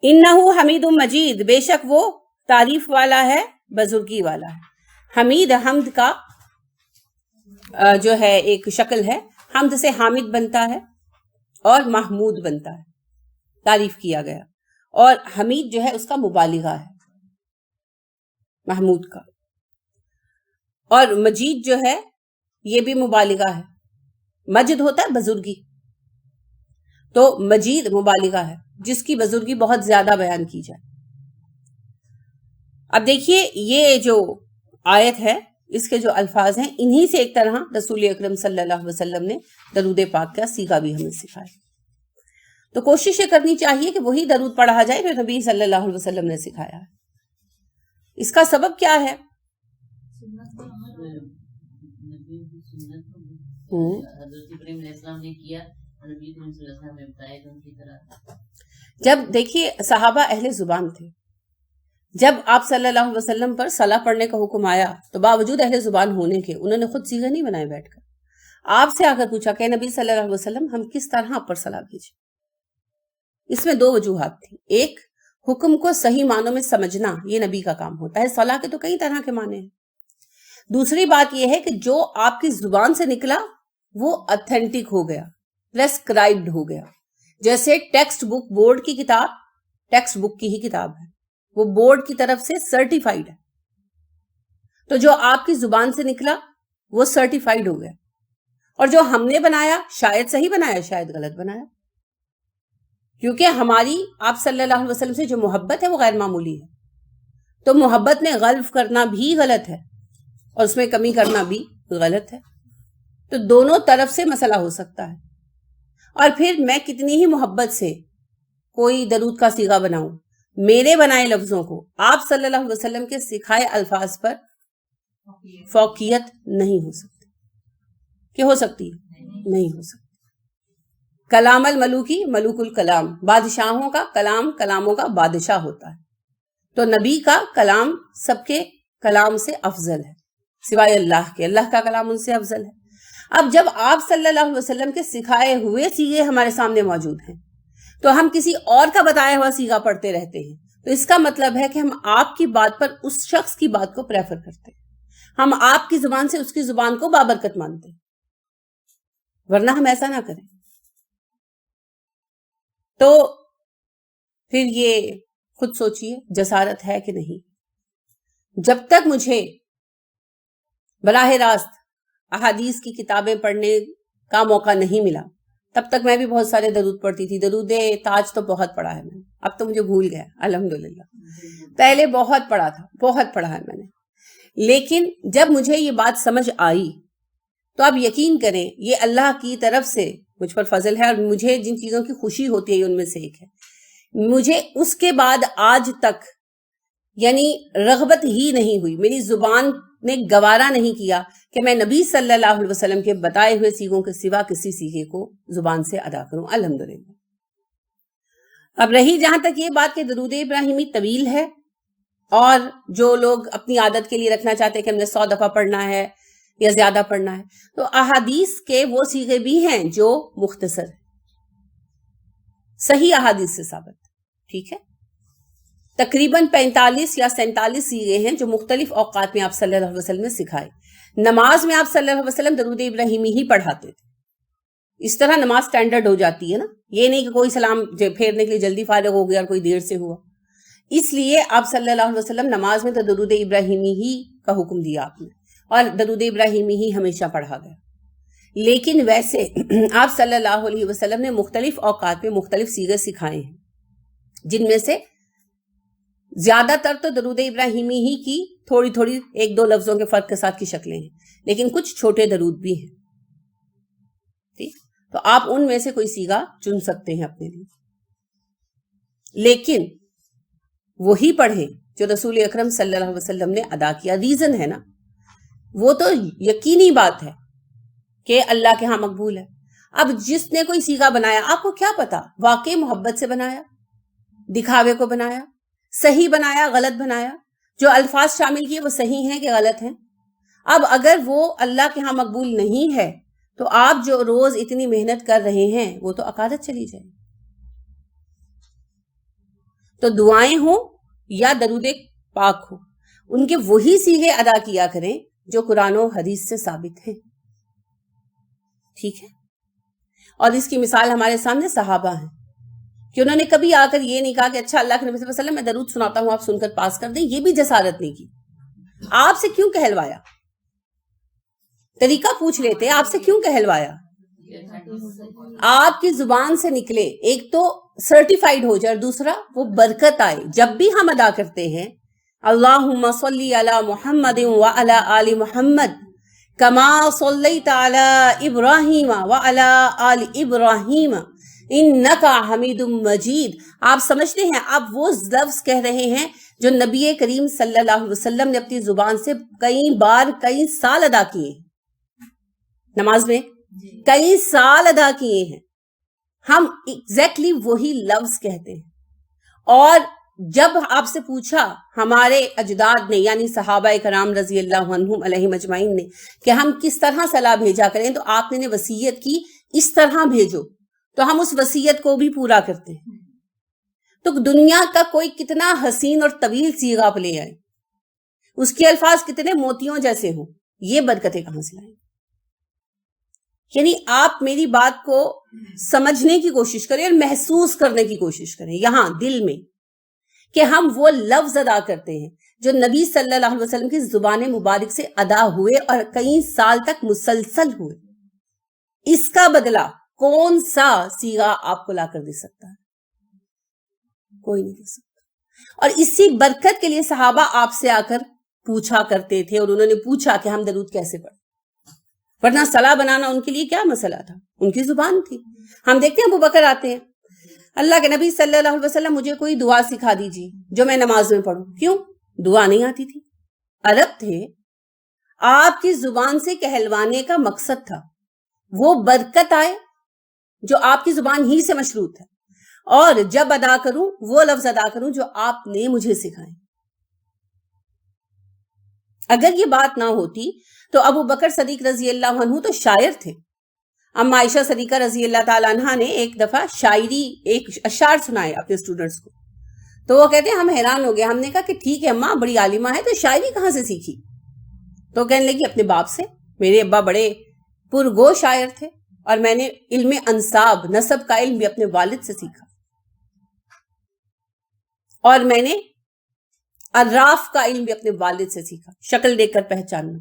انہو حمید مجید، بے شک وہ تعریف والا ہے، بزرگی والا ہے۔ حمید حمد کا جو ہے ایک شکل ہے، حمد سے حامد بنتا ہے اور محمود بنتا ہے، تعریف کیا گیا، اور حمید جو ہے اس کا مبالغہ ہے محمود کا، اور مجید جو ہے یہ بھی مبالغہ ہے، مجد ہوتا ہے بزرگی، تو مجید مبالغہ ہے جس کی بزرگی بہت زیادہ بیان کی جائے۔ اب دیکھیے یہ جو آیت ہے اس کے جو الفاظ ہیں انہی سے ایک طرح رسول اکرم صلی اللہ علیہ وسلم نے درود پاک کا صیغہ بھی ہمیں سکھایا، تو کوشش یہ کرنی چاہیے کہ وہی درود پڑھا جائے جو نبی صلی اللہ علیہ وسلم نے سکھایا ہے۔ اس کا سبب کیا ہے؟ جب دیکھیے صحابہ اہل زبان تھے، جب آپ صلی اللہ علیہ وسلم پر صلاح پڑھنے کا حکم آیا تو باوجود اہل زبان ہونے کے انہوں نے خود صیغے نہیں بنائے بیٹھ کر، آپ سے آ کر پوچھا کہ نبی صلی اللہ علیہ وسلم ہم کس طرح آپ پر صلاح بھیجیں؟ اس میں دو وجوہات تھی، ایک حکم کو صحیح معنوں میں سمجھنا، یہ نبی کا کام ہوتا ہے، صلاح کے تو کئی طرح کے معنی ہیں۔ دوسری بات یہ ہے کہ جو آپ کی زبان سے نکلا وہ اتھینٹک ہو گیا، پریسکرائبڈ ہو گیا، جیسے ٹیکسٹ بک، بورڈ کی کتاب ٹیکسٹ بک کی ہی کتاب ہے، وہ بورڈ کی طرف سے سرٹیفائیڈ ہے، تو جو آپ کی زبان سے نکلا وہ سرٹیفائیڈ ہو گیا، اور جو ہم نے بنایا شاید صحیح بنایا شاید غلط بنایا، کیونکہ ہماری آپ صلی اللہ علیہ وسلم سے جو محبت ہے وہ غیر معمولی ہے، تو محبت میں غلط کرنا بھی غلط ہے اور اس میں کمی کرنا بھی غلط ہے، تو دونوں طرف سے مسئلہ ہو سکتا ہے۔ اور پھر میں کتنی ہی محبت سے کوئی درود کا صیغہ بناؤں، میرے بنائے لفظوں کو آپ صلی اللہ علیہ وسلم کے سکھائے الفاظ پر فوقیت نہیں ہو سکتی، کہ ہو سکتی نہیں ہو سکتی۔ کلام الملوکی ملوک الکلام، بادشاہوں کا کلام کلاموں کا بادشاہ ہوتا ہے، تو نبی کا کلام سب کے کلام سے افضل ہے سوائے اللہ کے، اللہ کا کلام ان سے افضل ہے۔ اب جب آپ صلی اللہ علیہ وسلم کے سکھائے ہوئے صیغے ہمارے سامنے موجود ہیں تو ہم کسی اور کا بتایا ہوا صیغہ پڑھتے رہتے ہیں، تو اس کا مطلب ہے کہ ہم آپ کی بات پر اس شخص کی بات کو پریفر کرتے ہیں، ہم آپ کی زبان سے اس کی زبان کو بابرکت مانتے ہیں، ورنہ ہم ایسا نہ کریں۔ تو پھر یہ خود سوچئے جسارت ہے کہ نہیں؟ جب تک مجھے براہ راست احادیث کی کتابیں پڑھنے کا موقع نہیں ملا تب تک میں بھی بہت سارے درود پڑھتی تھی، درود تاج تو بہت پڑھا ہے میں نے، اب تو مجھے بھول گیا الحمدللہ، پہلے بہت پڑھا تھا، بہت پڑھا ہے میں نے، لیکن جب مجھے یہ بات سمجھ آئی تو آپ یقین کریں یہ اللہ کی طرف سے مجھ پر فضل ہے، اور مجھے جن چیزوں کی خوشی ہوتی ہے ان میں سے ایک ہے، مجھے اس کے بعد آج تک یعنی رغبت ہی نہیں ہوئی، میری زبان نے گوارا نہیں کیا کہ میں نبی صلی اللہ علیہ وسلم کے بتائے ہوئے صیغوں کے سوا کسی صیغے کو زبان سے ادا کروں، الحمدللہ۔ اب رہی جہاں تک یہ بات کہ درود ابراہیمی طویل ہے، اور جو لوگ اپنی عادت کے لیے رکھنا چاہتے ہیں کہ ہم نے 100 دفعہ پڑھنا ہے یا زیادہ پڑھنا ہے، تو احادیث کے وہ صیغے بھی ہیں جو مختصر ہیں، صحیح احادیث سے ثابت، ٹھیک ہے، تقریباً 45 یا 47 صیغے ہیں جو مختلف اوقات میں آپ صلی اللہ علیہ وسلم نے سکھائے۔ نماز میں آپ صلی اللہ علیہ وسلم درود ابراہیمی ہی پڑھاتے تھے، اس طرح نماز سٹینڈرڈ ہو جاتی ہے نا، یہ نہیں کہ کوئی سلام پھیرنے کے لیے جلدی فارغ ہو گیا اور کوئی دیر سے ہوا، اس لیے آپ صلی اللہ علیہ وسلم نماز میں تو درود ابراہیمی ہی کا حکم دیا آپ نے، اور درود ابراہیمی ہی ہمیشہ پڑھا گیا۔ لیکن ویسے آپ صلی اللہ علیہ وسلم نے مختلف اوقات میں مختلف صیغے سکھائے ہیں، جن میں سے زیادہ تر تو درود ابراہیمی ہی کی تھوڑی تھوڑی 1-2 لفظوں کے فرق کے ساتھ کی شکلیں ہیں، لیکن کچھ چھوٹے درود بھی ہیں، ٹھیک، تو آپ ان میں سے کوئی صیغہ چن سکتے ہیں اپنے لیے، لیکن وہی پڑھیں جو رسول اکرم صلی اللہ علیہ وسلم نے ادا کیا۔ ریزن ہے نا، وہ تو یقینی بات ہے کہ اللہ کے ہاں مقبول ہے۔ اب جس نے کوئی صیغہ بنایا، آپ کو کیا پتا واقعی محبت سے بنایا، دکھاوے کو بنایا، صحیح بنایا، غلط بنایا، جو الفاظ شامل کیے وہ صحیح ہیں کہ غلط ہیں۔ اب اگر وہ اللہ کے ہاں مقبول نہیں ہے تو آپ جو روز اتنی محنت کر رہے ہیں وہ تو عقارت چلی جائے۔ تو دعائیں ہوں یا درود پاک ہو، ان کے وہی صیغے ادا کیا کریں جو قرآن و حدیث سے ثابت ہیں. ٹھیک ہے. اور اس کی مثال ہمارے سامنے صحابہ ہیں کہ انہوں نے کبھی آ کر یہ نہیں کہا کہ اچھا اللہ کے نبی صلی اللہ علیہ وسلم میں درود سناتا ہوں آپ سن کر پاس کر دیں. یہ بھی جسارت نہیں کی. آپ سے کیوں کہلوایا؟ طریقہ پوچھ لیتے آپ سے کیوں کہلوایا؟ آپ کی زبان سے نکلے، ایک تو سرٹیفائیڈ ہو جائے اور دوسرا وہ برکت آئے. جب بھی ہم ادا کرتے ہیں اللہم صلی علی محمد وعلی آل محمد کما صلیت علی ابراہیم وعلی آل ابراہیم انکا حمید مجید، آپ سمجھتے ہیں آپ وہ لفظ کہہ رہے ہیں جو نبی کریم صلی اللہ علیہ وسلم نے اپنی زبان سے کئی بار کئی سال ادا کیے ہیں. نماز میں کئی سال ادا کیے ہیں. ہم ایگزیکٹلی وہی لفظ کہتے ہیں. اور جب آپ سے پوچھا ہمارے اجداد نے یعنی صحابہ کرام رضی اللہ عنہم علیہم اجمعین نے کہ ہم کس طرح صلاح بھیجا کریں، تو آپ نے وصیت کی اس طرح بھیجو، تو ہم اس وصیت کو بھی پورا کرتے ہیں. تو دنیا کا کوئی کتنا حسین اور طویل صیغہ آپ لے آئے، اس کے الفاظ کتنے موتیوں جیسے ہوں، یہ برکتیں کہاں سے لائیں؟ یعنی آپ میری بات کو سمجھنے کی کوشش کریں اور محسوس کرنے کی کوشش کریں یہاں دل میں کہ ہم وہ لفظ ادا کرتے ہیں جو نبی صلی اللہ علیہ وسلم کی زبان مبارک سے ادا ہوئے اور کئی سال تک مسلسل ہوئے. اس کا بدلہ کون سا صیغہ آپ کو لا کر دے سکتا ہے؟ کوئی نہیں دے سکتا. اور اسی برکت کے لیے صحابہ آپ سے آ کر پوچھا کرتے تھے اور انہوں نے پوچھا کہ ہم درود کیسے پڑھیں، ورنہ صلاح بنانا ان کے لیے کیا مسئلہ تھا، ان کی زبان تھی. ہم دیکھتے ہیں ابو بکر آتے ہیں، اللہ کے نبی صلی اللہ علیہ وسلم مجھے کوئی دعا سکھا دیجیے جو میں نماز میں پڑھوں. کیوں؟ دعا نہیں آتی تھی، عرب تھے. آپ کی زبان سے کہلوانے کا مقصد تھا وہ برکت آئے جو آپ کی زبان ہی سے مشروط ہے، اور جب ادا کروں وہ لفظ ادا کروں جو آپ نے مجھے سکھائے. اگر یہ بات نہ ہوتی تو ابو بکر صدیق رضی اللہ عنہ تو شاعر تھے. اما عائشہ صدیقہ رضی اللہ تعالیٰ عنہ نے ایک دفعہ شاعری ایک اشعار سنائے اپنے اسٹوڈنٹس کو، تو وہ کہتے ہیں ہم حیران ہو گئے. ہم نے کہا کہ ٹھیک ہے اماں بڑی عالمہ ہے تو شاعری کہاں سے سیکھی؟ تو کہنے لگی اپنے باپ سے. میرے ابا بڑے پرگو شاعر تھے اور میں نے علم انساب نسب کا علم بھی اپنے والد سے سیکھا، اور میں نے اراف کا علم بھی اپنے والد سے سیکھا، شکل دیکھ کر پہچاننا،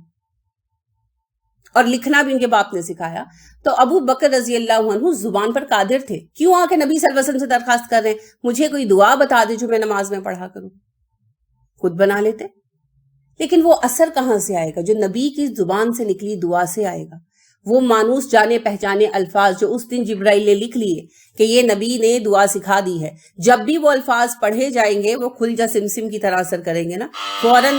اور لکھنا بھی ان کے باپ نے سکھایا. تو ابو بکر رضی اللہ عنہ زبان پر قادر تھے. کیوں آ کے نبی صلی اللہ علیہ وسلم سے درخواست کر رہے ہیں مجھے کوئی دعا بتا دے جو میں نماز میں پڑھا کروں؟ خود بنا لیتے. لیکن وہ اثر کہاں سے آئے گا جو نبی کی زبان سے نکلی دعا سے آئے گا. وہ مانوس جانے پہچانے الفاظ جو اس دن جبرائیل نے لکھ لیے کہ یہ نبی نے دعا سکھا دی ہے، جب بھی وہ الفاظ پڑھے جائیں گے وہ کھل جا سمسم کی طرح اثر کریں گے نا، فوراً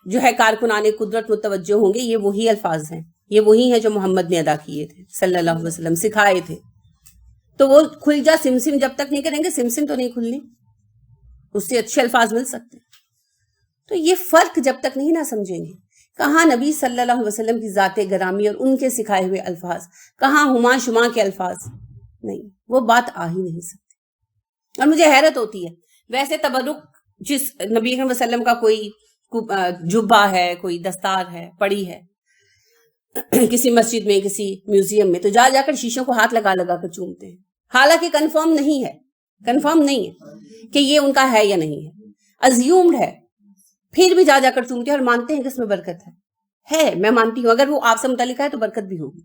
جو ہے کارکنان قدرت متوجہ ہوں گے یہ وہی الفاظ ہیں، یہ وہی ہیں جو محمد نے ادا کیے تھے صلی اللہ علیہ وسلم، سکھائے تھے. تو وہ کھل جا سمسم جب تک نہیں کریں گے سمسم تو نہیں کھلنی، اس سے اچھے الفاظ مل سکتے. تو یہ فرق جب تک نہیں نہ سمجھیں گے، کہاں نبی صلی اللہ علیہ وسلم کی ذات گرامی اور ان کے سکھائے ہوئے الفاظ، کہاں ہما شما کے الفاظ، نہیں وہ بات آ ہی نہیں سکتی. اور مجھے حیرت ہوتی ہے ویسے تبرک جس نبی صلی اللہ علیہ وسلم کا کوئی جبہ ہے، کوئی دستار ہے، پڑی ہے کسی مسجد میں کسی میوزیم میں، تو جا جا کر شیشوں کو ہاتھ لگا لگا کر چومتے ہیں، حالانکہ کنفرم نہیں ہے کہ یہ ان کا ہے یا نہیں ہے، ازیومڈ ہے، پھر بھی جا جا کر چومتے ہیں اور مانتے ہیں کہ اس میں برکت ہے. میں مانتی ہوں اگر وہ آپ سے متعلق ہے تو برکت بھی ہوگی.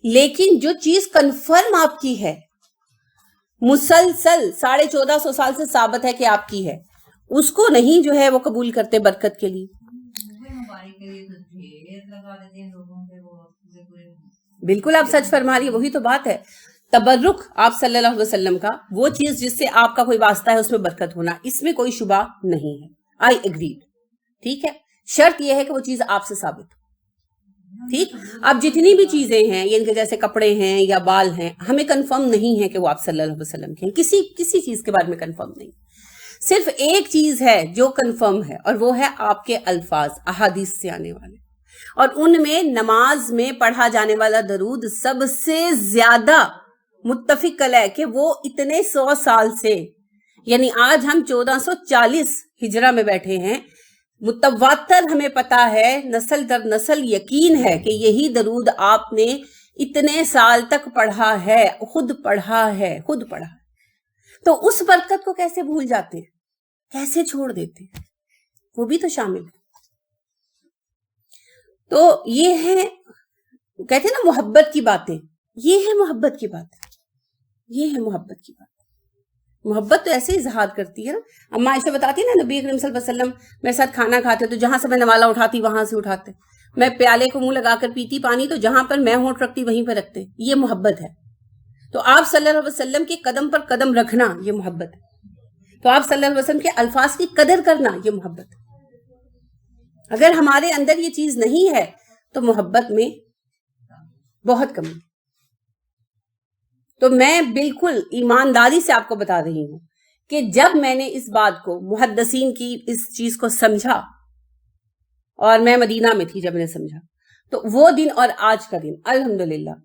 لیکن جو چیز کنفرم آپ کی ہے، مسلسل 1450 سال سے ثابت ہے کہ آپ کی ہے، اس کو نہیں جو ہے وہ قبول کرتے برکت کے لیے. بالکل آپ سچ فرما رہی ہے، وہی تو بات ہے. تبرک آپ صلی اللہ علیہ وسلم کا وہ چیز جس سے آپ کا کوئی واسطہ ہے اس میں برکت ہونا، اس میں کوئی شبہ نہیں ہے. آئی اگریڈ. ٹھیک ہے، شرط یہ ہے کہ وہ چیز آپ سے ثابت ہو. ٹھیک، اب جتنی بھی چیزیں ہیں ان کے جیسے کپڑے ہیں یا بال ہیں، ہمیں کنفرم نہیں ہے کہ وہ آپ صلی اللہ علیہ وسلم کے ہیں، کسی چیز کے بارے میں کنفرم نہیں. صرف ایک چیز ہے جو کنفرم ہے اور وہ ہے آپ کے الفاظ احادیث سے آنے والے، اور ان میں نماز میں پڑھا جانے والا درود سب سے زیادہ متفق ہے کہ وہ اتنے 100 سال سے یعنی آج ہم 1440 ہجرہ میں بیٹھے ہیں، متواتر ہمیں پتا ہے، نسل در نسل یقین ہے کہ یہی درود آپ نے اتنے سال تک پڑھا ہے، خود پڑھا ہے۔ تو اس برکت کو کیسے بھول جاتے ہیں، کیسے چھوڑ دیتے ہیں؟ وہ بھی تو شامل ہے۔ تو یہ ہے، کہتے ہیں نا محبت کی باتیں، یہ ہے محبت کی بات، یہ ہے محبت کی بات۔ محبت تو ایسے اظہار کرتی ہے نا۔ اما عائشہ بتاتی ہے نا، نبی کریم صلی اللہ علیہ وسلم میرے ساتھ کھانا کھاتے تو جہاں سے میں نوالا اٹھاتی وہاں سے اٹھاتے، میں پیالے کو منہ لگا کر پیتی پانی تو جہاں پر میں ہونٹ رکھتی وہیں پر رکھتے، یہ محبت ہے۔ تو آپ صلی اللہ علیہ وسلم کے قدم پر قدم رکھنا یہ محبت ہے۔ تو آپ صلی اللہ علیہ وسلم کے الفاظ کی قدر کرنا یہ محبت ہے۔ اگر ہمارے اندر یہ چیز نہیں ہے تو محبت میں بہت کمی۔ تو میں بالکل ایمانداری سے آپ کو بتا رہی ہوں کہ جب میں نے اس بات کو، محدثین کی اس چیز کو سمجھا، اور میں مدینہ میں تھی جب میں نے سمجھا، تو وہ دن اور آج کا دن الحمدللہ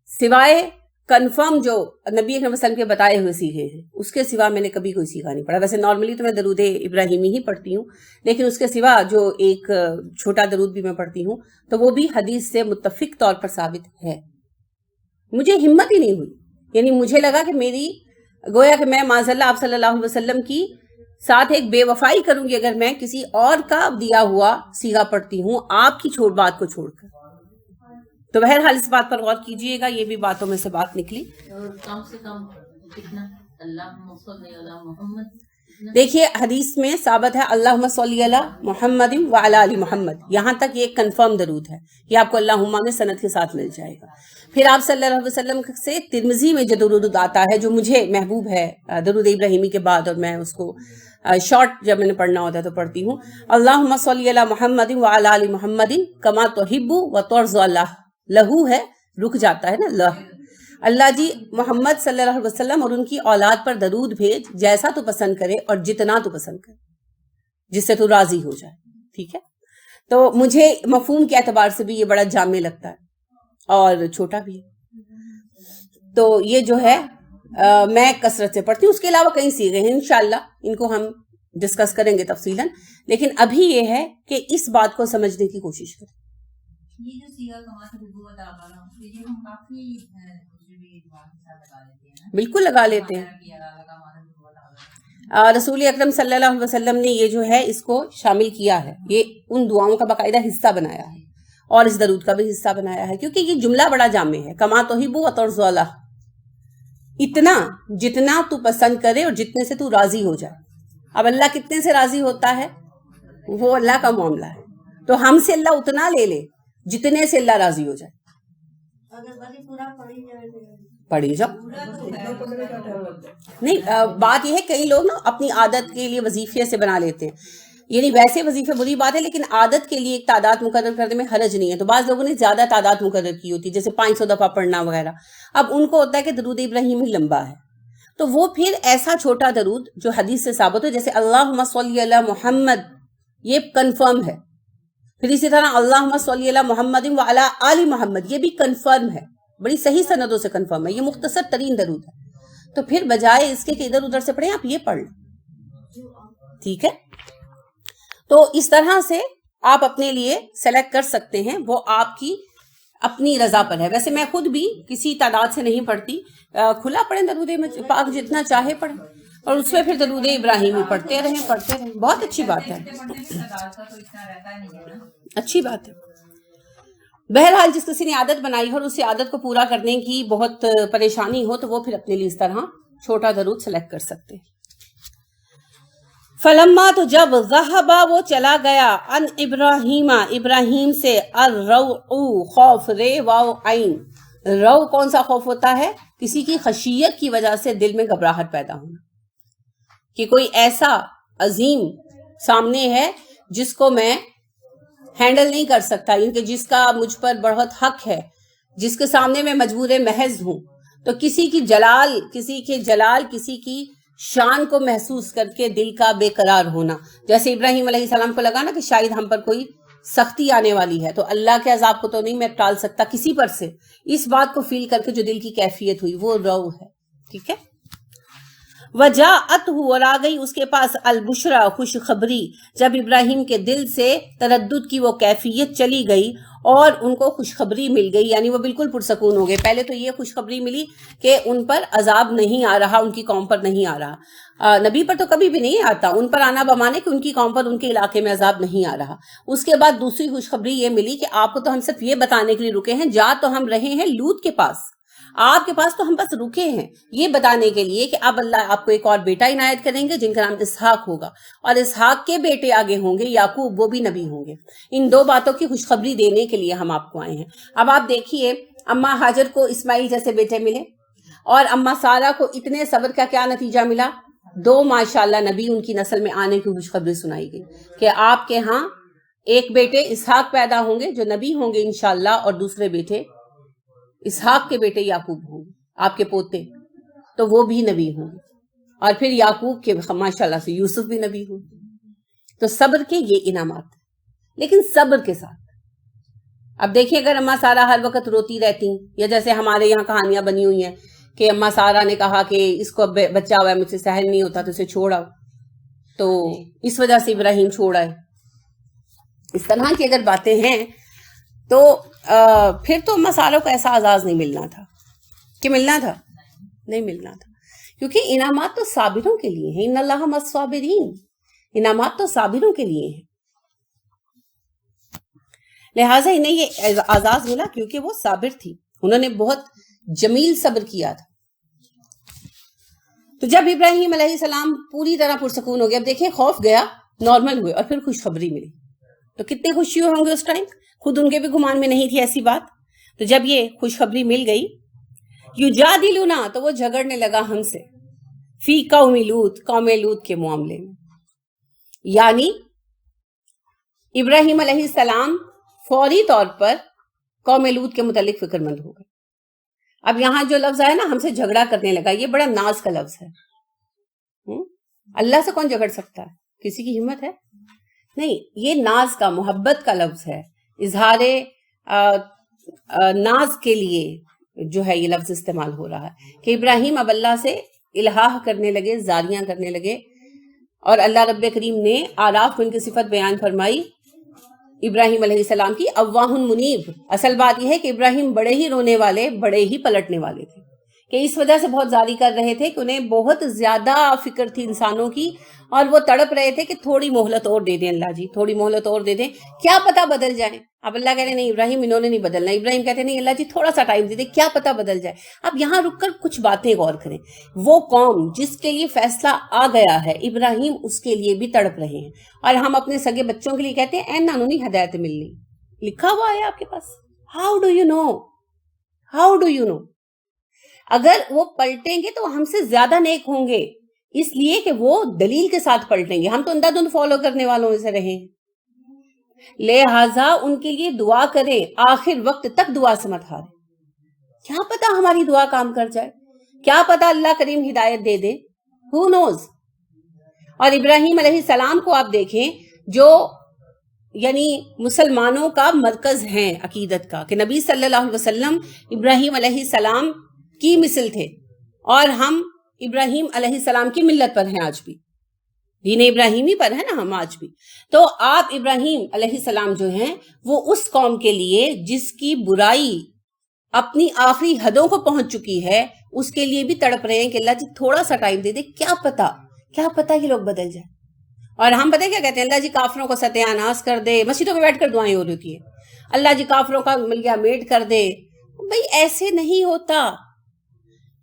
سوائے کنفرم جو نبی اکرم صلی اللہ علیہ وسلم کے بتائے ہوئے سیکھے ہیں اس کے سوا میں نے کبھی کوئی سیکھا نہیں پڑھا۔ ویسے نارملی تو میں درود ابراہیمی ہی پڑھتی ہوں، لیکن اس کے سوا جو ایک چھوٹا درود بھی میں پڑھتی ہوں تو وہ بھی حدیث سے متفق طور پر ثابت ہے۔ مجھے ہمت ہی نہیں ہوئی، یعنی مجھے لگا کہ میری گویا کہ میں معاذ اللہ آپ صلی اللہ علیہ وسلم کی ساتھ ایک بے وفائی کروں گی اگر میں کسی اور کا دیا ہوا سیگا پڑھتی ہوں آپ کی بات کو چھوڑ کر۔ تو بہرحال اس بات پر غور کیجئے گا، یہ بھی باتوں میں سے بات نکلی۔ کم سے کم کتنا اللہم صلی علی محمد، دیکھیے حدیث میں ثابت ہے اللہم صلی علی محمد وعلی آل محمد، یہاں تک یہ ایک کنفرم درود ہے، یہ آپ کو اللہم میں سند کے ساتھ مل جائے گا۔ پھر آپ صلی اللہ علیہ وسلم سے ترمذی میں جو درود آتا ہے جو مجھے محبوب ہے درود ابراہیمی کے بعد، اور میں اس کو شارٹ جب میں نے پڑھنا ہوتا ہے تو پڑھتی ہوں، اللہم صلی علی محمد وعلی آل محمد کما تحب وترضى اللہ، لہو ہے رک جاتا ہے نا، لہ، اللہ جی محمد صلی اللہ علیہ وسلم اور ان کی اولاد پر درود بھیج جیسا تو پسند کرے اور جتنا تو پسند کرے، جس سے تو راضی ہو جائے، ٹھیک ہے۔ تو مجھے مفہوم کے اعتبار سے بھی یہ بڑا جامع لگتا ہے اور چھوٹا بھی ہے، تو یہ جو ہے میں کثرت سے پڑھتی ہوں۔ اس کے علاوہ کئی سیغے ہیں، انشاءاللہ ان کو ہم ڈسکس کریں گے تفصیلاً، لیکن ابھی یہ ہے کہ اس بات کو سمجھنے کی کوشش کریں۔ یہ جو سیگا کما سے بتا رہا ہوں، یہ ہم کافی بالکل لگا لیتے ہیں۔ رسول اکرم صلی اللہ علیہ وسلم نے یہ جو ہے اس کو شامل کیا ہے، یہ ان دعاؤں کا باقاعدہ حصہ بنایا ہے اور اس درود کا بھی حصہ بنایا ہے، کیونکہ یہ جملہ بڑا جامع ہے، کما تحب وترضى اللہ، اتنا جتنا تو پسند کرے اور جتنے سے تو راضی ہو جائے۔ اب اللہ کتنے سے راضی ہوتا ہے وہ اللہ کا معاملہ ہے، تو ہم سے اللہ اتنا لے لے جتنے سے اللہ راضی ہو جائے۔ پڑھی جاؤ، نہیں بات یہ ہے کئی لوگ نا اپنی عادت کے لیے وظیفے سے بنا لیتے ہیں، یعنی ویسے وظیفے بری بات ہے لیکن عادت کے لیے ایک تعداد مقرر کرنے میں حرج نہیں ہے۔ تو بعض لوگوں نے زیادہ تعداد مقرر کی ہوتی ہے، جیسے 500 دفعہ پڑھنا وغیرہ، اب ان کو ہوتا ہے کہ درود ابراہیمی لمبا ہے، تو وہ پھر ایسا چھوٹا درود جو حدیث سے ثابت ہو، جیسے اللہم صلی علی محمد، یہ کنفرم ہے، پھر اسی طرح اللہم صلی علی محمد وعلی آل محمد، یہ بھی کنفرم ہے، بڑی صحیح سندوں سے کنفرم ہے، یہ مختصر ترین درود ہے۔ تو پھر بجائے اس کے کہ ادھر ادھر سے پڑھیں آپ یہ پڑھ لیں، ٹھیک ہے۔ تو اس طرح سے آپ اپنے لیے سلیکٹ کر سکتے ہیں، وہ آپ کی اپنی رضا پر ہے۔ ویسے میں خود بھی کسی تعداد سے نہیں پڑھتی، کھلا پڑھیں درود پاک جتنا چاہے پڑھیں، اور اس میں پھر درود ابراہیمی پڑھتے رہیں، بہت اچھی بات ہے، اچھی بات ہے۔ بہرحال جس کسی نے عادت بنائی ہو اور اسی عادت کو پورا کرنے کی بہت پریشانی ہو تو وہ پھر اپنے لیے اس طرح چھوٹا درود سلیکٹ کر سکتے ہیں۔ فلما، تو جب ذہبا وہ چلا گیا، ان ابراہیم، ابراہیم سے، الروع خوف، رے واو عین، رو کون سا خوف ہوتا ہے؟ کسی کی خشیت کی وجہ سے دل میں گھبراہٹ پیدا ہونا، کہ کوئی ایسا عظیم سامنے ہے جس کو میں ہینڈل نہیں کر سکتا، ان کے جس کا مجھ پر بہت حق ہے، جس کے سامنے میں مجبور محض ہوں، تو کسی کی جلال، کسی کی شان کو محسوس کر کے دل کا بے قرار ہونا، جیسے ابراہیم علیہ السلام کو لگا نا کہ شاید ہم پر کوئی سختی آنے والی ہے، تو اللہ کے عذاب کو تو نہیں میں ٹال سکتا کسی پر سے، اس بات کو فیل کر کے جو دل کی کیفیت ہوئی وہ رو ہے، ٹھیک ہے۔ وجاءتہ اور آ گئی اس کے پاس البشرا خوشخبری، جب ابراہیم کے دل سے تردد کی وہ کیفیت چلی گئی اور ان کو خوشخبری مل گئی، یعنی وہ بالکل پرسکون ہو گئے۔ پہلے تو یہ خوشخبری ملی کہ ان پر عذاب نہیں آ رہا، ان کی قوم پر نہیں آ رہا، نبی پر تو کبھی بھی نہیں آتا، ان پر آنا بمانے کہ ان کی قوم پر ان کے علاقے میں عذاب نہیں آ رہا۔ اس کے بعد دوسری خوشخبری یہ ملی کہ آپ کو تو ہم صرف یہ بتانے کے لیے رکے ہیں، جا تو ہم رہے ہیں لوط کے پاس، آپ کے پاس تو ہم بس رکے ہیں یہ بتانے کے لیے کہ اب اللہ آپ کو ایک اور بیٹا عنایت کریں گے جن کا نام اسحاق ہوگا، اور اسحاق کے بیٹے آگے ہوں گے یعقوب، وہ بھی نبی ہوں گے۔ ان دو باتوں کی خوشخبری دینے کے لیے ہم آپ کو آئے ہیں۔ اب آپ دیکھیے اماں ہاجر کو اسماعیل جیسے بیٹے ملے، اور اماں سارہ کو اتنے صبر کا کیا نتیجہ ملا؟ دو ماشاءاللہ نبی ان کی نسل میں آنے کی خوشخبری سنائی گئی کہ آپ کے ہاں ایک بیٹے اسحاق پیدا ہوں گے جو نبی ہوں گے انشاءاللہ، اور دوسرے بیٹے اسحاق کے بیٹے یعقوب ہوں گے آپ کے پوتے، تو وہ بھی نبی ہوں گے، اور پھر یعقوب کے ماشاءاللہ سے یوسف بھی نبی ہوں گے۔ تو صبر کے یہ انعامات، لیکن صبر کے ساتھ۔ اب دیکھیں اگر اماں سارہ ہر وقت روتی رہتی، یا جیسے ہمارے یہاں کہانیاں بنی ہوئی ہیں کہ اماں سارہ نے کہا کہ اس کو بچہ ہوا ہے، مجھ سے سہل نہیں ہوتا تو اسے چھوڑ آؤ، تو اس وجہ سے ابراہیم چھوڑ آئے، اس طرح کی اگر باتیں ہیں تو پھر تو اماں سارہ کو ایسا اعزاز نہیں ملنا تھا کہ ملنا تھا، نہیں ملنا تھا، کیونکہ انعامات تو صابروں کے لیے ہیں، ان اللہ مع الصابرین، انعامات تو صابروں کے لیے ہیں، لہٰذا انہیں یہ اعزاز ملا کیونکہ وہ صابر تھی، انہوں نے بہت جمیل صبر کیا تھا۔ تو جب ابراہیم علیہ السلام پوری طرح پرسکون ہو گئے، اب دیکھیں خوف گیا، نارمل ہوئے، اور پھر خوشخبری ملی، تو کتنے خوشی ہوں گے اس ٹائم، خود ان کے بھی گمان میں نہیں تھی ایسی بات۔ تو جب یہ خوشخبری مل گئی، یجادلنا، تو وہ جھگڑنے لگا ہم سے، فی قوم لوط، قوم لوط کے معاملے میں، یعنی ابراہیم علیہ السلام فوری طور پر قوم لوط کے متعلق فکر مند ہو گئے۔ اب یہاں جو لفظ آیا نا ہم سے جھگڑا کرنے لگا، یہ بڑا ناز کا لفظ ہے۔ اللہ سے کون جھگڑ سکتا ہے؟ کسی کی ہمت ہے؟ نہیں، یہ ناز کا، محبت کا لفظ ہے، اظہار ناز کے لیے جو ہے یہ لفظ استعمال ہو رہا ہے کہ ابراہیم اب اللہ سے الہا کرنے لگے، زاریاں کرنے لگے، اور اللہ رب کریم نے آراف میں ان کی صفت بیان فرمائی ابراہیم علیہ السلام کی، اواہ منیب۔ اصل بات یہ ہے کہ ابراہیم بڑے ہی رونے والے، بڑے ہی پلٹنے والے تھے، کہ اس وجہ سے بہت زاری کر رہے تھے کہ انہیں بہت زیادہ فکر تھی انسانوں کی، اور وہ تڑپ رہے تھے کہ تھوڑی مہلت اور دے دیں اللہ جی، تھوڑی مہلت اور دے دیں، کیا پتہ بدل جائیں۔ اب اللہ کہتے ہیں نہیں ابراہیم انہوں نے نہیں بدلنا، ابراہیم کہتے ہیں نہیں اللہ جی تھوڑا سا ٹائم دے دیں، کیا پتہ بدل جائے۔ اب یہاں رک کر کچھ باتیں غور کریں، وہ قوم جس کے لیے فیصلہ آ گیا ہے، ابراہیم اس کے لیے بھی تڑپ رہے ہیں، اور ہم اپنے سگے بچوں کے لیے کہتے ہیں اے نانو نہیں ہدایت ملنی، لکھا ہوا ہے آپ کے پاس، how do you know, how do you know. اگر وہ پلٹیں گے تو ہم سے زیادہ نیک ہوں گے، اس لیے کہ وہ دلیل کے ساتھ پلٹیں گے، ہم تو اندھا دھند فالو کرنے والوں میں سے رہے ہیں، لہٰذا ان کے لیے دعا کریں، آخر وقت تک دعا سے مت ہاریں، کیا پتا ہماری دعا کام کر جائے، کیا پتا اللہ کریم ہدایت دے دے، who knows۔ اور ابراہیم علیہ السلام کو آپ دیکھیں جو یعنی مسلمانوں کا مرکز ہیں عقیدت کا، کہ نبی صلی اللہ علیہ وسلم ابراہیم علیہ السلام کی مثل تھے، اور ہم ابراہیم علیہ السلام کی ملت پر ہیں، آج بھی دین ابراہیمی پر ہے نا ہم آج بھی۔ تو آپ ابراہیم علیہ السلام جو ہیں وہ اس قوم کے لیے جس کی برائی اپنی آخری حدوں کو پہنچ چکی ہے، اس کے لیے بھی تڑپ رہے ہیں کہ اللہ جی تھوڑا سا ٹائم دے دے، کیا پتا یہ لوگ بدل جائیں۔ اور ہم پتہ کیا کہتے ہیں، اللہ جی کافروں کو ستیہ ناش کر دے، مسجدوں میں بیٹھ کر دعائیں ہو رہی ہوتی ہیں، اللہ جی کافروں کا ملیا میٹ کر دے۔ بھئی ایسے نہیں ہوتا،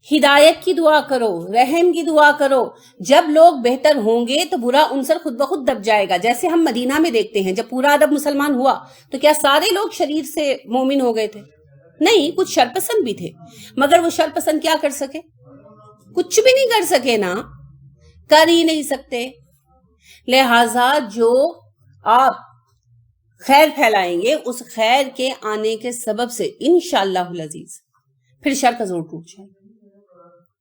ہدایت کی دعا کرو، رحم کی دعا کرو، جب لوگ بہتر ہوں گے تو برا عنصر خود بخود دب جائے گا۔ جیسے ہم مدینہ میں دیکھتے ہیں جب پورا عرب مسلمان ہوا تو کیا سارے لوگ شریر سے مومن ہو گئے تھے؟ نہیں، کچھ شرپسند بھی تھے، مگر وہ شرپسند کیا کر سکے؟ کچھ بھی نہیں کر سکے نا، کر ہی نہیں سکتے۔ لہٰذا جو آپ خیر پھیلائیں گے اس خیر کے آنے کے سبب سے انشاءاللہ العزیز پھر شر کا زور ٹوٹ جائے،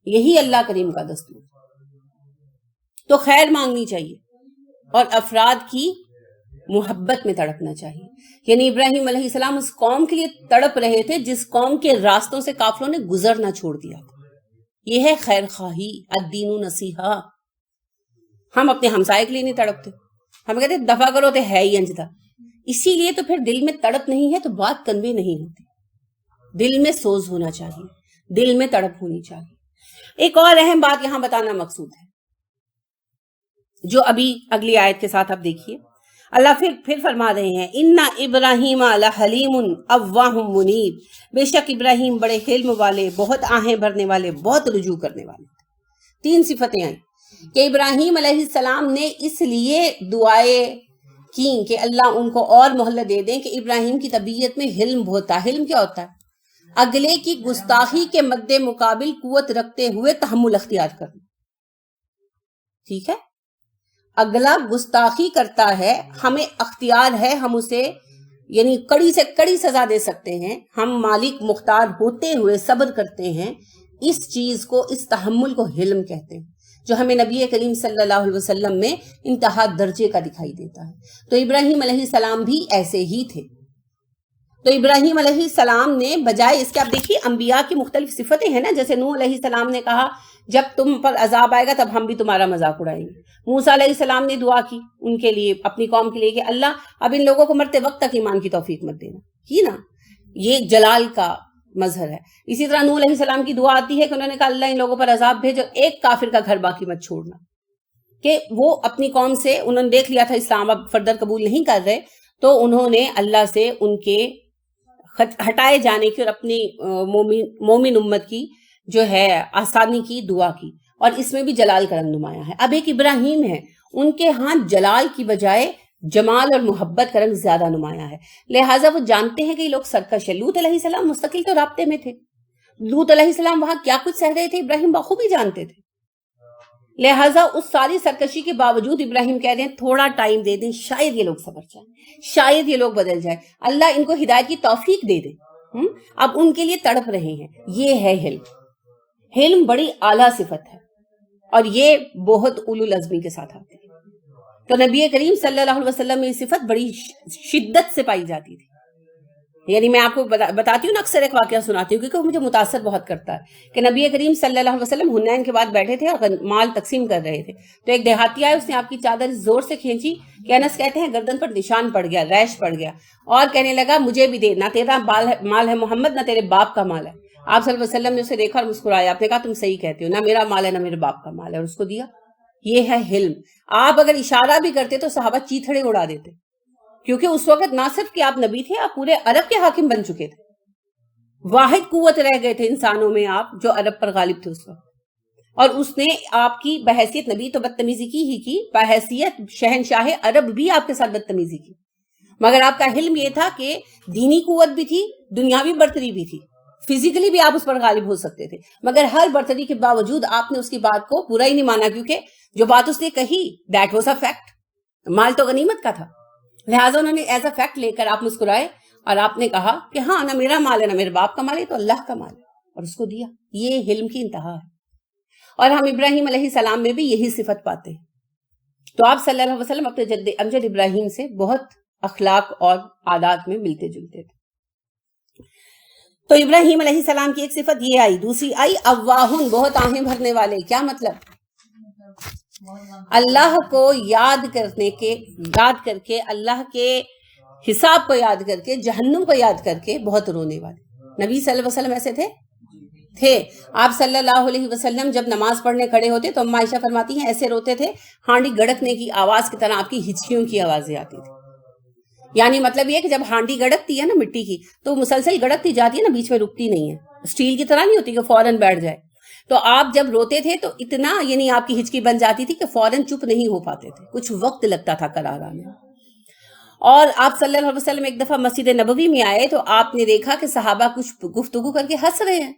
یہی اللہ کریم کا دستور۔ تو خیر مانگنی چاہیے اور افراد کی محبت میں تڑپنا چاہیے۔ یعنی ابراہیم علیہ السلام اس قوم کے لیے تڑپ رہے تھے جس قوم کے راستوں سے کافروں نے گزرنا چھوڑ دیا تھا، یہ ہے خیر خواہی، الدین نصیحہ۔ ہم اپنے ہمسائے کے لیے نہیں تڑپتے، ہم کہتے دفع کرو تو ہے ہی انجدہ، اسی لیے تو پھر دل میں تڑپ نہیں ہے تو بات کنوے نہیں ہوتی۔ دل میں سوز ہونا چاہیے، دل میں تڑپ ہونی چاہیے۔ ایک اور اہم بات یہاں بتانا مقصود ہے، جو ابھی اگلی آیت کے ساتھ آپ دیکھیے، اللہ پھر فرما رہے ہیں ان ابراہیم لحلیم اواہ منیب، بے شک ابراہیم بڑے حلم والے، بہت آہیں بھرنے والے، بہت رجوع کرنے والے۔ تین صفتیں آئیں کہ ابراہیم علیہ السلام نے اس لیے دعائیں کی کہ اللہ ان کو اور مہلت دے دیں کہ ابراہیم کی طبیعت میں حلم بہت تھا۔ حلم کیا ہوتا ہے؟ اگلے کی گستاخی کے مد مقابل قوت رکھتے ہوئے تحمل اختیار کرنا، ٹھیک ہے؟ اگلا گستاخی کرتا ہے، ہمیں اختیار ہے، ہم اسے یعنی کڑی سے کڑی سزا دے سکتے ہیں، ہم مالک مختار ہوتے ہوئے صبر کرتے ہیں۔ اس چیز کو، اس تحمل کو حلم کہتے ہیں، جو ہمیں نبی کریم صلی اللہ علیہ وسلم میں انتہا درجے کا دکھائی دیتا ہے۔ تو ابراہیم علیہ السلام بھی ایسے ہی تھے۔ تو ابراہیم علیہ السلام نے بجائے اس کے، آپ دیکھیے انبیاء کی مختلف صفتیں ہیں نا، جیسے نوح علیہ السلام نے کہا جب تم پر عذاب آئے گا تب ہم بھی تمہارا مذاق اڑائیں گے۔ موسیٰ علیہ السلام نے دعا کی ان کے لیے، اپنی قوم کے لیے کہ اللہ اب ان لوگوں کو مرتے وقت تک ایمان کی توفیق مت دینا، کی نا، یہ جلال کا مظہر ہے۔ اسی طرح نوح علیہ السلام کی دعا آتی ہے کہ انہوں نے کہا اللہ ان لوگوں پر عذاب بھیجو، ایک کافر کا گھر باقی مت چھوڑنا، کہ وہ اپنی قوم سے انہوں نے دیکھ لیا تھا اسلام اب فردر قبول نہیں کر رہے، تو انہوں نے اللہ سے ان کے ہٹائے جانے کی اور اپنی مومن امت کی جو ہے آسانی کی دعا کی، اور اس میں بھی جلال کا رنگ نمایاں ہے۔ اب ایک ابراہیم ہے، ان کے ہاں جلال کی بجائے جمال اور محبت کا رنگ زیادہ نمایاں ہے، لہٰذا وہ جانتے ہیں کہ یہ لوگ سرکش ہے۔ لوط علیہ السلام مستقل تو رابطے میں تھے، لوط علیہ السلام وہاں کیا کچھ سہ رہے تھے ابراہیم بخوبی جانتے تھے، لہٰذا اس ساری سرکشی کے باوجود ابراہیم کہہ دیں تھوڑا ٹائم دے دیں، شاید یہ لوگ صبر جائیں، شاید یہ لوگ بدل جائیں، اللہ ان کو ہدایت کی توفیق دے دے۔ اب ان کے لیے تڑپ رہے ہیں، یہ ہے حلم۔ حلم بڑی اعلیٰ صفت ہے، اور یہ بہت اولو العزمی کے ساتھ آتی ہے۔ تو نبی کریم صلی اللہ علیہ وسلم میں یہ صفت بڑی شدت سے پائی جاتی تھی۔ یعنی میں آپ کو بتاتی ہوں نا، اکثر ایک واقعہ سناتی ہوں کیونکہ وہ مجھے متاثر بہت کرتا ہے، کہ نبی کریم صلی اللہ علیہ وسلم حنین کے بعد بیٹھے تھے اور مال تقسیم کر رہے تھے، تو ایک دیہاتی آئے، اس نے آپ کی چادر زور سے کھینچی کہ انس کہتے ہیں گردن پر نشان پڑ گیا، ریش پڑ گیا، اور کہنے لگا مجھے بھی دے، نہ تیرا مال ہے محمد، نہ تیرے باپ کا مال ہے۔ آپ صلی اللہ علیہ وسلم نے اسے دیکھا اور مسکرایا، آپ نے کہا تم صحیح کہتے ہو، نہ میرا مال ہے نہ میرے باپ کا مال ہے، اور اس کو دیا۔ یہ ہے حلم۔ آپ اگر اشارہ بھی کرتے تو صحابہ چیتھڑے اڑا دیتے، کیونکہ اس وقت نہ صرف کہ آپ نبی تھے، آپ پورے عرب کے حاکم بن چکے تھے، واحد قوت رہ گئے تھے انسانوں میں آپ، جو عرب پر غالب تھے اس وقت، اور اس نے آپ کی بحیثیت نبی تو بدتمیزی کی ہی کی، بحیثیت شہنشاہ عرب بھی آپ کے ساتھ بدتمیزی کی، مگر آپ کا حلم یہ تھا کہ دینی قوت بھی تھی، دنیاوی برتری بھی تھی، فزیکلی بھی آپ اس پر غالب ہو سکتے تھے، مگر ہر برتری کے باوجود آپ نے اس کی بات کو برا ہی نہیں مانا، کیونکہ جو بات اس نے کہی دیٹ واز اے فیکٹ، مال تو غنیمت کا تھا، لہٰذا انہوں نے ایز اے فیکٹ لے کر آپ مسکرائے اور آپ نے کہا کہ ہاں نہ میرا مال ہے نہ میرے باپ کا مال ہے، تو اللہ کا مال ہے، اور اس کو دیا۔ یہ حلم کی انتہا ہے، اور ہم ابراہیم علیہ السلام میں بھی یہی صفت پاتے ہیں۔ تو آپ صلی اللہ علیہ وسلم اپنے جد امجد ابراہیم سے بہت اخلاق اور عادات میں ملتے جلتے تھے۔ تو ابراہیم علیہ السلام کی ایک صفت یہ آئی، دوسری آئی اواہن، بہت آہیں بھرنے والے۔ کیا مطلب؟ اللہ کو یاد کر کے اللہ کے حساب کو یاد کر کے، جہنم کو یاد کر کے بہت رونے والے۔ نبی صلی اللہ علیہ وسلم ایسے تھے۔ آپ صلی اللہ علیہ وسلم جب نماز پڑھنے کھڑے ہوتے تو اما عائشہ فرماتی ہیں ایسے روتے تھے ہانڈی گڑکنے کی آواز کی طرح، آپ کی ہچکیوں کی آوازیں آتی تھی۔ یعنی مطلب یہ کہ جب ہانڈی گڑکتی ہے نا مٹی کی، تو مسلسل گڑکتی جاتی ہے نا، بیچ میں رکتی نہیں ہے، اسٹیل کی طرح نہیں ہوتی کہ فوراً بیٹھ جائے۔ تو آپ جب روتے تھے تو اتنا یعنی آپ کی ہچکی بن جاتی تھی کہ فوراً چپ نہیں ہو پاتے تھے، کچھ وقت لگتا تھا قرار آنے۔ اور آپ صلی اللہ علیہ وسلم ایک دفعہ مسجد نبوی میں آئے تو آپ نے دیکھا کہ صحابہ کچھ گفتگو کر کے ہنس رہے ہیں۔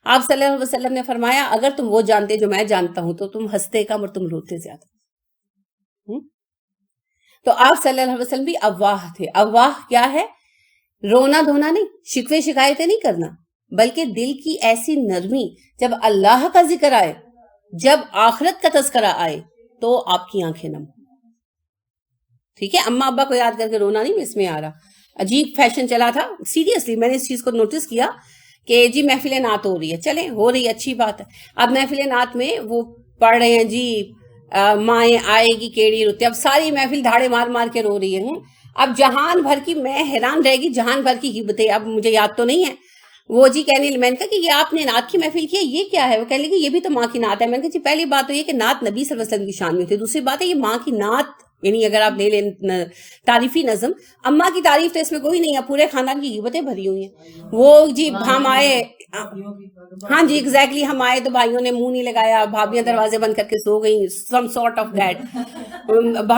آپ صلی اللہ علیہ وسلم نے فرمایا اگر تم وہ جانتے جو میں جانتا ہوں تو تم ہنستے کم اور تم روتے زیادہ۔ تو آپ صلی اللہ علیہ وسلم بھی اواہ تھے۔ اواہ کیا ہے؟ رونا دھونا نہیں، شکوے شکایتیں نہیں کرنا، بلکہ دل کی ایسی نرمی، جب اللہ کا ذکر آئے، جب آخرت کا تذکرہ آئے تو آپ کی آنکھیں نم۔ ٹھیک ہے، اماں ابا کو یاد کر کے رونا نہیں اس میں آ رہا۔ عجیب فیشن چلا تھا، سیریسلی میں نے اس چیز کو نوٹس کیا کہ جی محفل نعت ہو رہی ہے، چلیں ہو رہی ہے اچھی بات ہے. اب محفل نعت میں وہ پڑھ رہے ہیں جی مائیں آئے گی کیڑی رتے، اب ساری محفل دھاڑے مار مار کے رو رہی ہے. اب جہان بھر کی، میں حیران رہ گی، جہان بھر کی غیبتیں، اب مجھے یاد تو نہیں ہے. وہ جی کہنے لگے، میں نے کہا کہ یہ آپ نے نعت کی محفل کی ہے، یہ کیا ہے؟ وہ کہنے لگے یہ بھی تو ماں کی نعت ہے. میں نے کہا جی پہلی بات تو یہ کہ نعت نبی صلی اللہ علیہ وسلم کی شان میں ہوتی ہے، دوسری بات ہے یہ ماں کی نعت، یعنی اگر آپ لے لیں تعریفی نظم، اماں کی تعریف تو اس میں کوئی نہیں ہے، پورے خاندان کی غیبتیں بھری ہوئی ہیں. وہ جی ہم آئے، ہاں جی ایگزیکٹلی، ہم آئے تو بھائیوں نے منہ نہیں لگایا، بھابیاں دروازے بند کر کے سو گئیں، سم سارٹ آف دیٹ،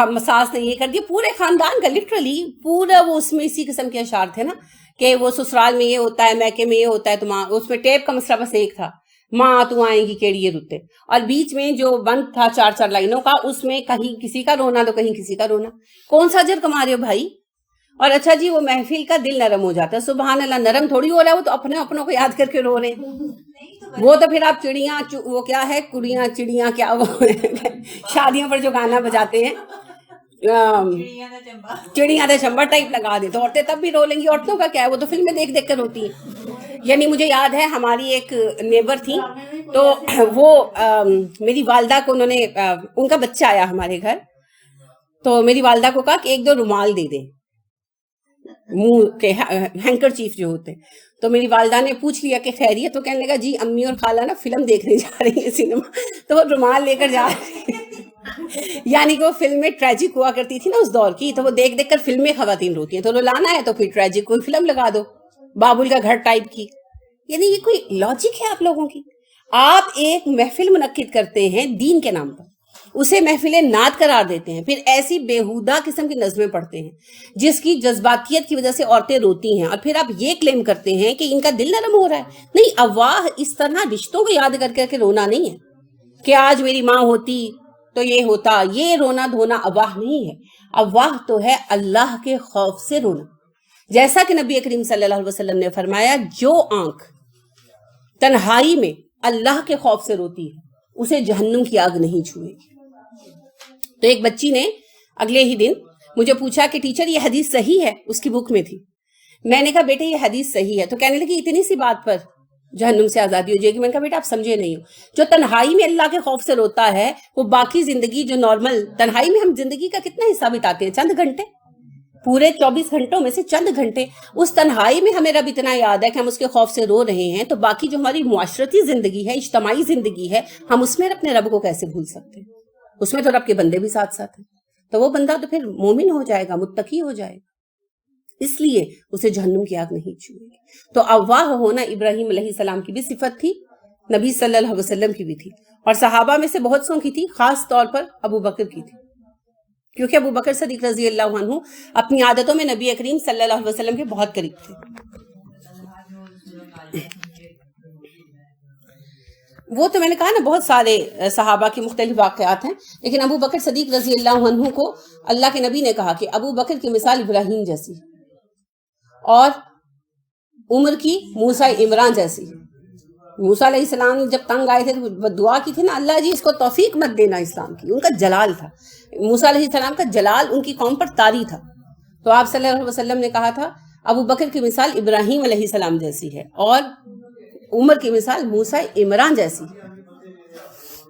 مساس نے یہ کر دیا. پورے خاندان کا لٹرلی پورا وہ اس میں اسی قسم کے اشعار تھے نا کہ وہ سسرال میں یہ ہوتا ہے، میکے میں یہ ہوتا ہے. تو ماں، اس میں ٹیپ کا مسئلہ بس ایک تھا، ماں تو آئیں گی کیڑی یہ رتے، اور بیچ میں جو بند تھا 4 لائنوں کا، اس میں کہیں کسی کا رونا تو کہیں کسی کا رونا. کون سا اجر کما رہے ہو بھائی؟ اور اچھا جی وہ محفل کا دل نرم ہو جاتا ہے. سبحان اللہ، نرم تھوڑی ہو رہا ہے، وہ تو اپنوں کو یاد کر کے رو رہے ہیں. وہ تو پھر آپ چڑیاں، وہ کیا ہے، کڑیاں چڑیاں کیا، وہ شادیوں پر جو گانا بجاتے ہیں چڑیاں دے چمبا ٹائپ لگا دے تو عورتیں تب بھی رو لیں گی. عورتوں کا کیا ہے، وہ تو فلمیں دیکھ دیکھ کر روتی ہیں. یعنی مجھے یاد ہے ہماری ایک نیبر تھی، تو وہ میری والدہ کو، انہوں نے ان کا بچہ آیا ہمارے گھر، تو میری والدہ کو کہا کہ 1-2 رومال دے دیں، منہ کے ہینکر چیف جو ہوتے. تو میری والدہ نے پوچھ لیا کہ خیریت، تو کہنے لگا جی امی اور خالہ نا فلم دیکھنے جا رہی ہیں سنیما، تو وہ رومال لے کر جا رہی ہیں. یعنی کہ وہ فلمیں ٹریجک ہوا کرتی تھی نا اس دور کی، تو وہ دیکھ دیکھ کر فلمیں خواتین روتی ہیں، تو لانا ہے تو پھر ٹریجک کوئی فلم لگا دو، بابل کا گھر ٹائپ کی. یعنی یہ کوئی لاجک ہے آپ لوگوں کی؟ آپ ایک محفل منعقد کرتے ہیں دین کے نام پر، اسے محفل نعت قرار دیتے ہیں، پھر ایسی بیہودہ قسم کی نظمیں پڑھتے ہیں جس کی جذباتیت کی وجہ سے عورتیں روتی ہیں، اور پھر آپ یہ کلیم کرتے ہیں کہ ان کا دل نرم ہو رہا ہے. نہیں، افواہ اس طرح رشتوں کو یاد کر کے رونا نہیں ہے کہ آج میری ماں ہوتی تو یہ ہوتا. یہ رونا دھونا افواہ نہیں ہے، افواہ تو ہے اللہ کے خوف سے رونا. جیسا کہ نبی کریم صلی اللہ علیہ وسلم نے فرمایا، جو آنکھ تنہائی میں اللہ کے خوف سے روتی ہے اسے جہنم کی آگ نہیں چھوئے گی. تو ایک بچی نے اگلے ہی دن مجھے پوچھا کہ ٹیچر یہ حدیث صحیح ہے، اس کی بک میں تھی. میں نے کہا بیٹے یہ حدیث صحیح ہے. تو کہنے لگی اتنی سی بات پر جہنم سے آزادی ہو جائے گی. میں نے کہا بیٹا آپ سمجھے نہیں ہو، جو تنہائی میں اللہ کے خوف سے روتا ہے وہ باقی زندگی جو نارمل تنہائی میں، ہم زندگی کا کتنا حصہ بتاتے ہیں، چند گھنٹے، پورے 24 گھنٹوں میں سے چند گھنٹے اس تنہائی میں ہمیں رب اتنا یاد ہے کہ ہم اس کے خوف سے رو رہے ہیں، تو باقی جو ہماری معاشرتی زندگی ہے، اجتماعی زندگی ہے، ہم اس میں اپنے رب کو کیسے بھول سکتے ہیں؟ اس میں تو رب کے بندے بھی ساتھ ساتھ ہیں. تو وہ بندہ تو پھر مومن ہو جائے گا، متقی ہو جائے گا، اس لیے اسے جہنم کی آگ نہیں چھوئے گی. تو افواہ ہونا ابراہیم علیہ السلام کی بھی صفت تھی، نبی صلی اللہ علیہ وسلم کی بھی تھی، اور صحابہ میں سے بہت سوں کی تھی، خاص طور پر ابو بکر کی تھی، کیونکہ ابو بکر صدیق رضی اللہ عنہ اپنی عادتوں میں نبی کریم صلی اللہ علیہ وسلم کے بہت قریب تھے. وہ تو میں نے کہا نا بہت سارے صحابہ کے مختلف واقعات ہیں، لیکن ابو بکر صدیق رضی اللہ عنہ کو اللہ کے نبی نے کہا کہ ابو بکر کی مثال ابراہیم جیسی اور عمر کی موسیٰ عمران جیسی. موسیٰ علیہ السلام جب تنگ آئے تھے تو دعا کی تھی نا، اللہ جی اس کو توفیق مت دینا اسلام کی. ان کا جلال تھا، موسیٰ علیہ السلام کا جلال ان کی قوم پر طاری تھا. تو آپ صلی اللہ علیہ وسلم نے کہا تھا ابو بکر کی مثال ابراہیم علیہ السلام جیسی ہے اور عمر کی مثال موسیٰ عمران جیسی ہے.